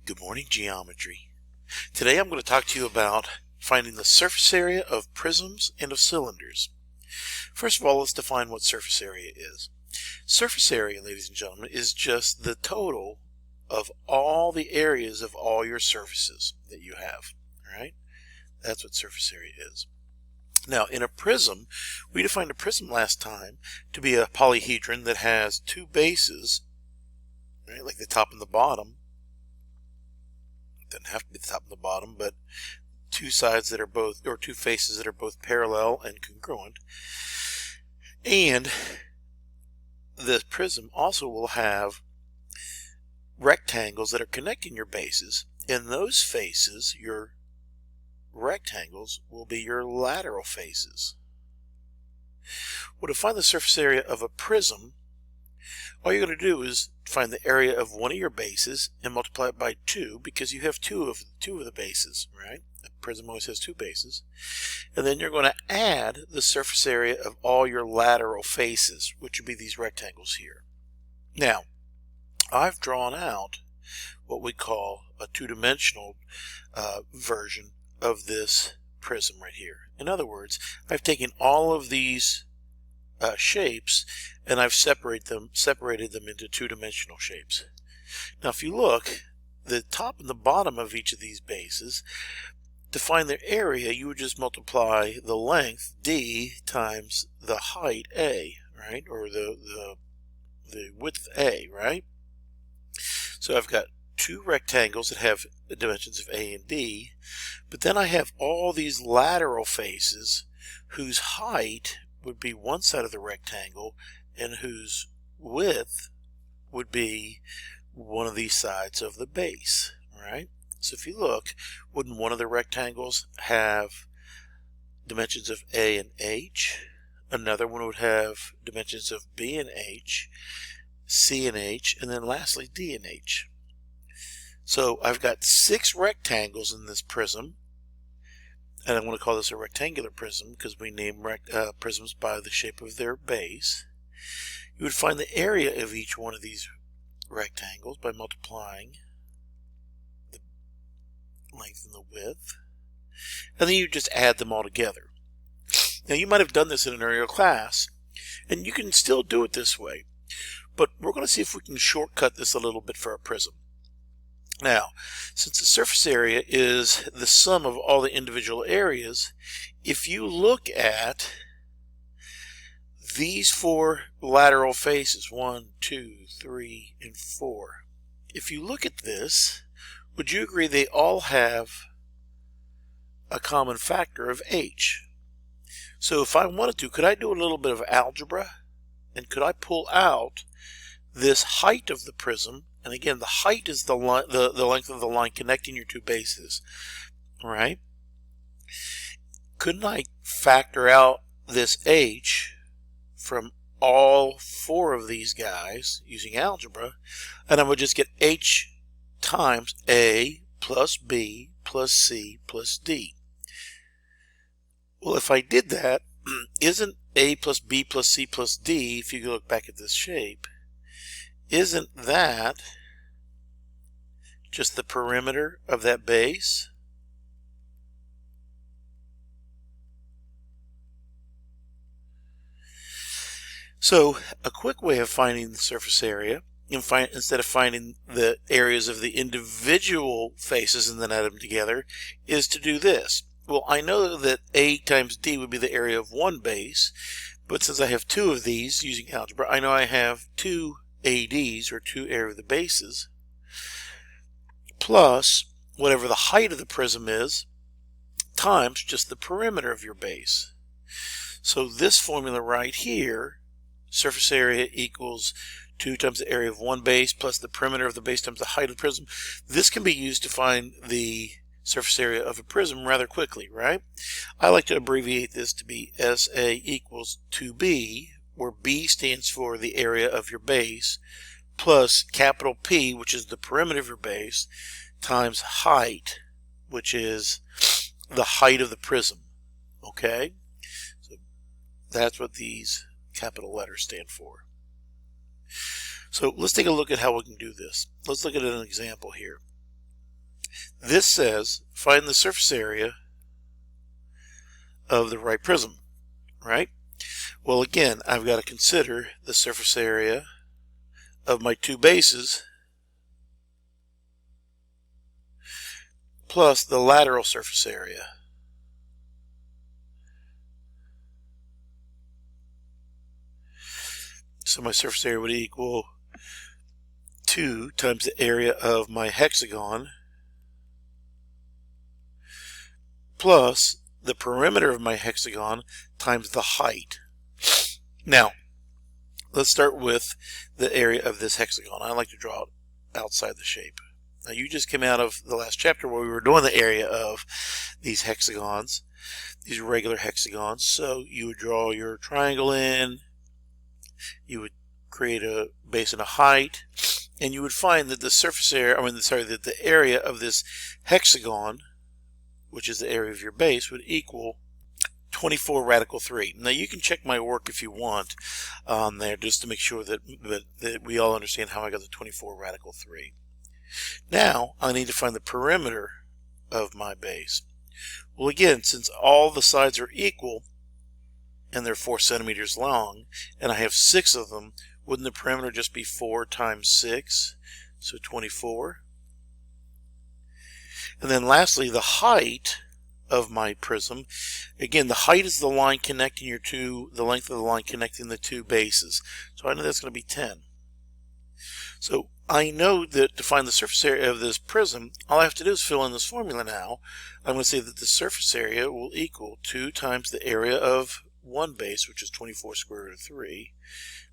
Good morning, geometry. Today I'm going to talk to you about finding the surface area of prisms and of cylinders. First of all, let's define what surface area is. Surface area, ladies and gentlemen, is just the total of all the areas of all your surfaces that you have. All right? That's what surface area is. Now, in a prism, we defined a prism last time to be a polyhedron that has two bases, right, like the top and the bottom. Doesn't have to be the top and the bottom, but two sides that are both, or two faces that are both parallel and congruent. And the prism also will have rectangles that are connecting your bases, and those faces, your rectangles, will be your lateral faces. Well, to find the surface area of a prism, all you're going to do is find the area of one of your bases and multiply it by 2, because you have two of the bases, right? A prism always has two bases. And then you're going to add the surface area of all your lateral faces, which would be these rectangles here. Now, I've drawn out what we call a two-dimensional version of this prism right here. In other words, I've taken all of these shapes and I've separated them into two-dimensional shapes. Now, if you look, the top and the bottom of each of these bases, to find their area, you would just multiply the length d times the height a, right, or the width a, right? So I've got two rectangles that have the dimensions of a and d, but then I have all these lateral faces whose height would be one side of the rectangle and whose width would be one of these sides of the base, right? So if you look, wouldn't one of the rectangles have dimensions of a and h? Another one would have dimensions of b and h, c and h, and then lastly d and h. So I've got 6 rectangles in this prism, and I'm going to call this a rectangular prism because we name prisms by the shape of their base. You would find the area of each one of these rectangles by multiplying the length and the width, and then you just add them all together. Now, you might have done this in an earlier class, and you can still do it this way, but we're going to see if we can shortcut this a little bit for a prism. Now, since the surface area is the sum of all the individual areas, if you look at these 4 lateral faces, 1, 2, 3, and 4, if you look at this, would you agree they all have a common factor of h? So if I wanted to, could I do a little bit of algebra, and could I pull out this height of the prism? And again, the height is the length of the line connecting your two bases, right? Couldn't I factor out this h from all 4 of these guys using algebra, and I would just get h times a plus b plus c plus d. Well, if I did that, isn't a plus b plus c plus d, if you look back at this shape, isn't that just the perimeter of that base? So a quick way of finding the surface area, instead of finding the areas of the individual faces and then add them together, is to do this. Well, I know that a times d would be the area of one base, but since I have 2 of these using algebra, I know I have 2 ADs, or 2 area of the bases, plus whatever the height of the prism is, times just the perimeter of your base. So this formula right here, surface area equals 2 times the area of one base plus the perimeter of the base times the height of the prism, this can be used to find the surface area of a prism rather quickly, right? I like to abbreviate this to be SA equals 2B, where B stands for the area of your base, plus capital P, which is the perimeter of your base, times height, which is the height of the prism. Okay? So that's what these capital letters stand for. So let's take a look at how we can do this. Let's look at an example here. This says find the surface area of the right prism, right? Well, again, I've got to consider the surface area of my two bases plus the lateral surface area. So my surface area would equal 2 times the area of my hexagon plus the perimeter of my hexagon times the height. Now, let's start with the area of this hexagon. I like to draw it outside the shape. Now, you just came out of the last chapter where we were doing the area of these hexagons, these regular hexagons. So you would draw your triangle in, you would create a base and a height, and you would find that the surface area, that the area of this hexagon, which is the area of your base, would equal 24 radical 3. Now you can check my work if you want on there just to make sure that we all understand how I got the 24 radical 3. Now I need to find the perimeter of my base. Well, again, since all the sides are equal and they're 4 centimeters long and I have 6 of them, wouldn't the perimeter just be 4 times 6? So 24. And then lastly, the height of my prism. Again, the height is the line connecting the length of the line connecting the two bases. So I know that's going to be 10. So I know that to find the surface area of this prism, all I have to do is fill in this formula now. I'm going to say that the surface area will equal 2 times the area of one base, which is 24 square root of 3,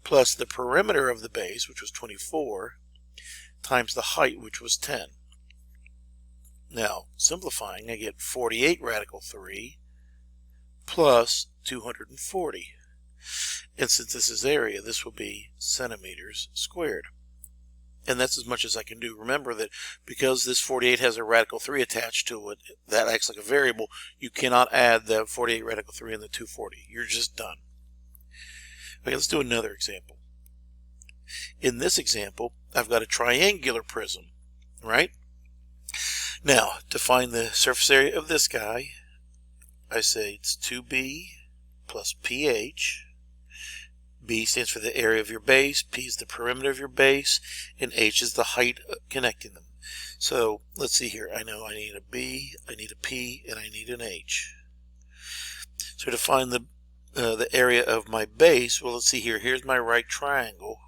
plus the perimeter of the base, which was 24, times the height, which was 10. Now, simplifying, I get 48 radical 3 plus 240. And since this is area, this will be centimeters squared. And that's as much as I can do. Remember that because this 48 has a radical 3 attached to it, that acts like a variable, you cannot add the 48 radical 3 and the 240. You're just done. Okay, let's do another example. In this example, I've got a triangular prism, right? Now, to find the surface area of this guy, I say it's 2b plus ph. B stands for the area of your base, P is the perimeter of your base, and H is the height connecting them. So let's see here. I know I need a B, I need a P, and I need an H. So to find the area of my base, well, let's see here. Here's my right triangle.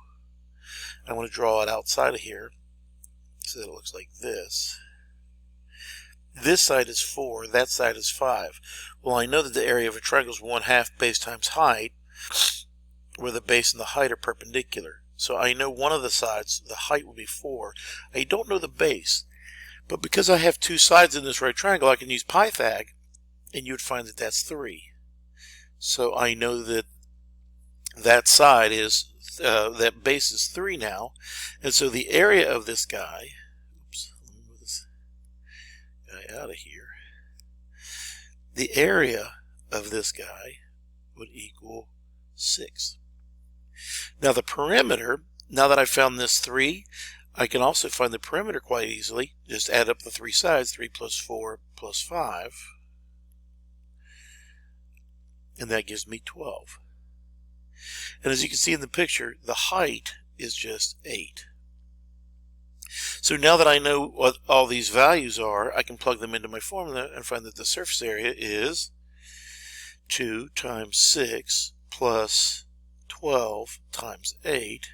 I want to draw it outside of here so that it looks like this. This side is 4, that side is 5. Well, I know that the area of a triangle is 1/2 base times height, where the base and the height are perpendicular. So I know one of the sides, the height will be 4. I don't know the base, but because I have two sides in this right triangle, I can use Pythag, and you would find that that's 3. So I know that that side is, that base is 3 now, and so the area of this guy, oops, let me move this guy out of here. The area of this guy would equal 6. Now the perimeter, now that I've found this 3, I can also find the perimeter quite easily. Just add up the 3 sides, 3 plus 4 plus 5, and that gives me 12. And as you can see in the picture, the height is just 8. So now that I know what all these values are, I can plug them into my formula and find that the surface area is 2 times 6 plus 12 times 8.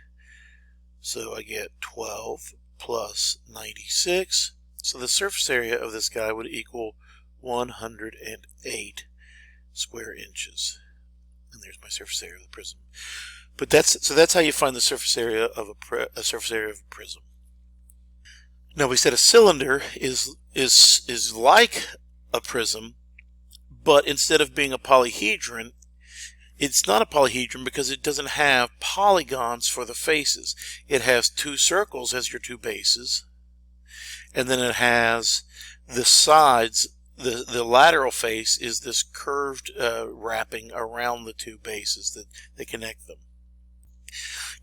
So I get 12 plus 96. So the surface area of this guy would equal 108 square inches. And there's my surface area of the prism. But that's how you find the surface area of a surface area of a prism. Now we said a cylinder is like a prism, but instead of being a polyhedron, it's not a polyhedron because it doesn't have polygons for the faces. It has 2 circles as your 2 bases, and then it has the sides. The lateral face is this curved wrapping around the 2 bases that connect them.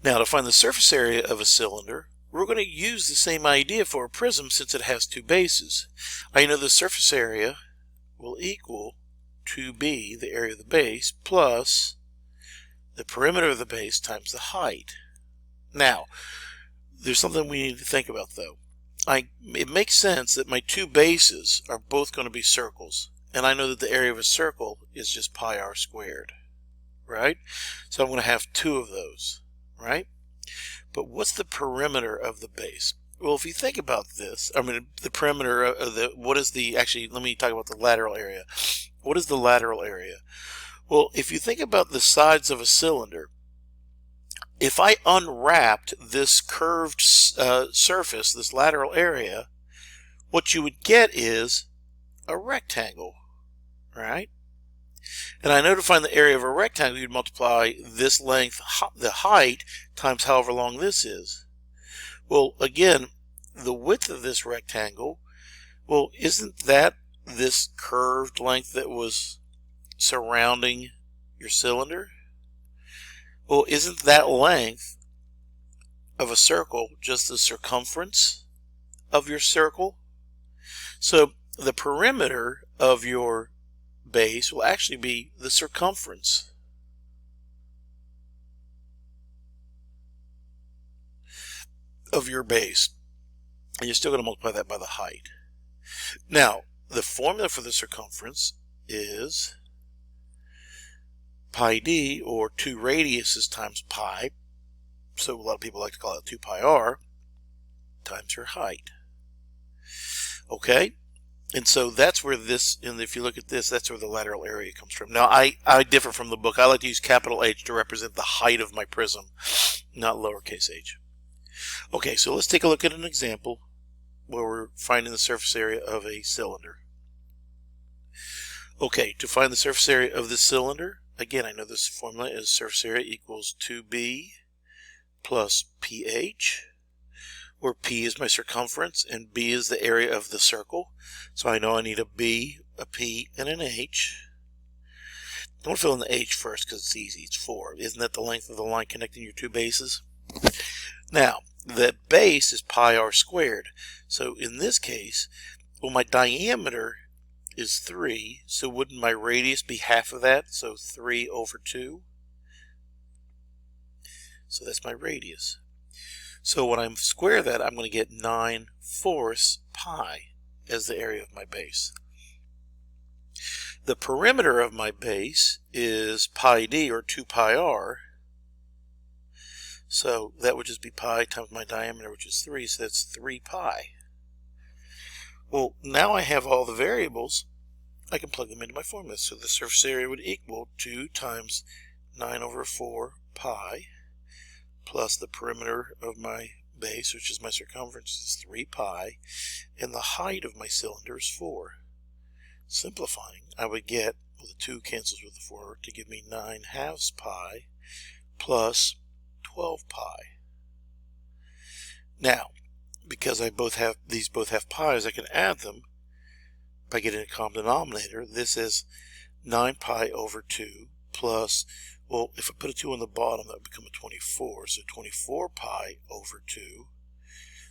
Now to find the surface area of a cylinder, we're going to use the same idea for a prism since it has two bases. I know the surface area will equal 2b, the area of the base, plus the perimeter of the base times the height. Now, there's something we need to think about though. It makes sense that my two bases are both going to be circles, and I know that the area of a circle is just pi r squared, right? So I'm going to have two of those, right? But what's the perimeter of the base? Well, if you think about this, I mean, the perimeter of actually, let me talk about the lateral area. What is the lateral area? Well, if you think about the sides of a cylinder, if I unwrapped this curved surface, this lateral area, what you would get is a rectangle, right? And I know to find the area of a rectangle, you'd multiply this length, the height, times however long this is. Well, again, the width of this rectangle, well, isn't that this curved length that was surrounding your cylinder? Well, isn't that length of a circle just the circumference of your circle? So the perimeter of your base will actually be the circumference of your base. And you're still going to multiply that by the height. Now, the formula for the circumference is pi d, or 2 radiuses times pi, so a lot of people like to call it 2 pi r, times your height. Okay? And so that's where this, and if you look at this, that's where the lateral area comes from. Now, I differ from the book. I like to use capital H to represent the height of my prism, not lowercase h. Okay, so let's take a look at an example where we're finding the surface area of a cylinder. Okay, to find the surface area of this cylinder, again, I know this formula is surface area equals 2b plus ph, where p is my circumference and b is the area of the circle. So I know I need a b, a p, and an h. I'm going to fill in the h first because it's easy. It's 4. Isn't that the length of the line connecting your two bases? Now, the base is pi r squared. So in this case, well, my diameter is 3, so wouldn't my radius be half of that? So 3 over 2. So that's my radius. So when I square that, I'm going to get 9/4 pi as the area of my base. The perimeter of my base is pi d, or 2 pi r. So that would just be pi times my diameter, which is 3, so that's 3 pi. Well, now I have all the variables. I can plug them into my formula. So the surface area would equal 2 times 9/4 pi plus the perimeter of my base, which is my circumference, is 3 pi, and the height of my cylinder is 4. Simplifying, I would get, well, the 2 cancels with the 4 to give me 9/2 pi plus 12 pi. Now, because these both have pi's, I can add them by getting a common denominator. This is 9 pi over 2 plus, well, if I put a 2 on the bottom, that would become a 24. So 24 pi over 2.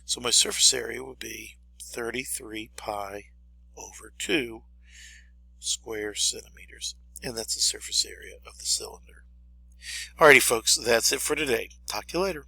So my surface area would be 33 pi over 2 square centimeters. And that's the surface area of the cylinder. Alrighty, folks, that's it for today. Talk to you later.